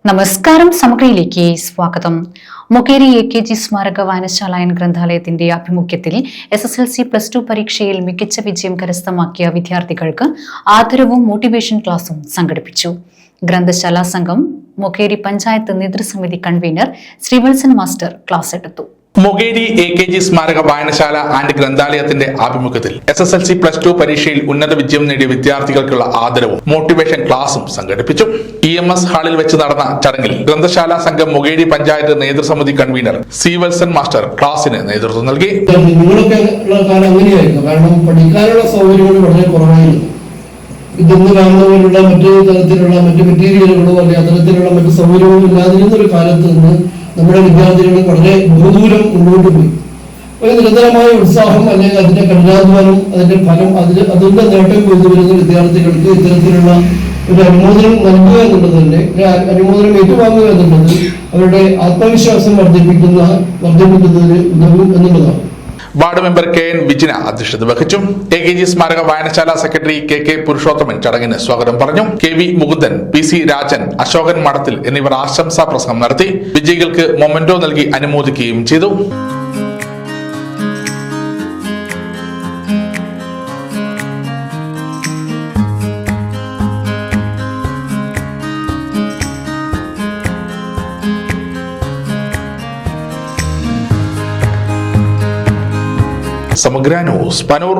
നമസ്കാരം. സമഗ്രയിലേക്ക് സ്വാഗതം. മൊകേരി AKG സ്മാരക വായനശാല ഗ്രന്ഥാലയത്തിന്റെ ആഭിമുഖ്യത്തിൽ SSLC +2 പരീക്ഷയിൽ മികച്ച വിജയം കരസ്ഥമാക്കിയ വിദ്യാർത്ഥികൾക്ക് ആദരവും മോട്ടിവേഷൻ ക്ലാസും സംഘടിപ്പിച്ചു. ഗ്രന്ഥശാല സംഘം മൊകേരി പഞ്ചായത്ത് നേതൃസമിതി കൺവീനർ ശ്രീവത്സൻ മാസ്റ്റർ ക്ലാസ് എടുത്തു. മൊകേരി AKG സ്മാരക വായനശാല ആൻഡ് ഗ്രന്ഥാലയത്തിന്റെ ആഭിമുഖ്യത്തിൽ SSLC +2 പരീക്ഷയിൽ ഉന്നത വിജയം നേടിയ വിദ്യാർത്ഥികൾക്കുള്ള ആദരവും മോട്ടിവേഷൻ ക്ലാസും സംഘടിപ്പിച്ചു. EMS ഹാളിൽ വെച്ച് നടന്ന ചടങ്ങിൽ ഗ്രന്ഥശാല സംഘം മൊകേരി പഞ്ചായത്ത് നേതൃസമിതി കൺവീനർ ശ്രീവത്സൻ മാസ്റ്റർ ക്ലാസിന് നേതൃത്വം നൽകി. നിങ്ങളൊക്കെ ഉള്ള കാലം അങ്ങനെയായിരുന്നു. കാരണം പഠിക്കാനുള്ള സൗകര്യങ്ങൾ വളരെ കുറവായിരുന്നു. ഇന്ന് കാണുന്ന പോലുള്ള മറ്റു തരത്തിലുള്ള മറ്റു മെറ്റീരിയലുകളോ അല്ലെങ്കിൽ അത്തരത്തിലുള്ള മറ്റു സൗകര്യങ്ങളോ ഇല്ലാതിരുന്ന ഒരു കാലത്ത് നിന്ന് നമ്മുടെ വിദ്യാർത്ഥികൾ വളരെ ബഹുദൂരം മുന്നോട്ട് പോയി. ഒരു നിരന്തരമായ ഉത്സാഹം അല്ലെങ്കിൽ അതിന്റെ കഠിനാധ്വാനം, അതിന്റെ ഫലം, അതിന്റെ നേട്ടം കൊണ്ടുവരുന്ന വിദ്യാർത്ഥികൾക്ക് ഇത്തരത്തിലുള്ള ഒരു അനുമോദനം നൽകുക എന്നുള്ളത് തന്നെ, അനുമോദനം ഏറ്റുവാങ്ങുക എന്നുള്ളത് അവരുടെ ആത്മവിശ്വാസം വർദ്ധിപ്പിക്കുന്നതിന് ഉതകും എന്നുള്ളതാണ്. വാർഡ് മെമ്പർ KN വിജിന അധ്യക്ഷത വഹിച്ചു. AKG സ്മാരക വായനശാല സെക്രട്ടറി KK പുരുഷോത്തമൻ ചടങ്ങിന് സ്വാഗതം പറഞ്ഞു. KV മുകുന്ദൻ, PC രാജൻ, അശോകൻ മഠത്തിൽ എന്നിവർ ആശംസാ പ്രസംഗം നടത്തി. വിജയികൾക്ക് മൊമെന്റോ നൽകി അനുമോദിക്കുകയും ചെയ്തു. സമഗ്ര ന്യൂസ്, പനൂർ.